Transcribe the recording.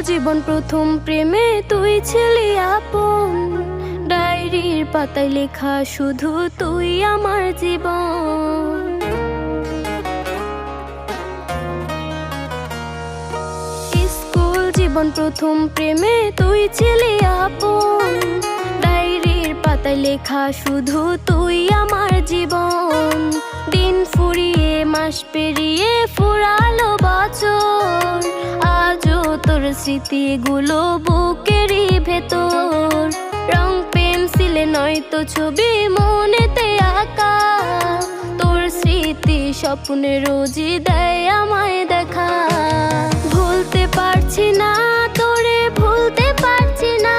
জীবন প্রথম প্রেমে তুই ছিলি আপন, ডায়েরির পাতায় লেখা শুধু তুই আমার জীবন। স্কুল জীবন প্রথম প্রেমে তুই ছিলি আপন, ডায়েরির পাতায় লেখা শুধু তুই আমার জীবন। দিন ফুরিয়ে মাস পেরিয়ে ফুরালো বছর, আজও তোর স্মৃতিগুলো বুকেরই ভেতর। রং পেন্সিলে নয়তো ছবি মনেতে আঁকা, তোর স্মৃতি স্বপ্নে রোজই দেয় আমায় দেখা। ভুলতে পারছি না তোরে, ভুলতে পারছি না,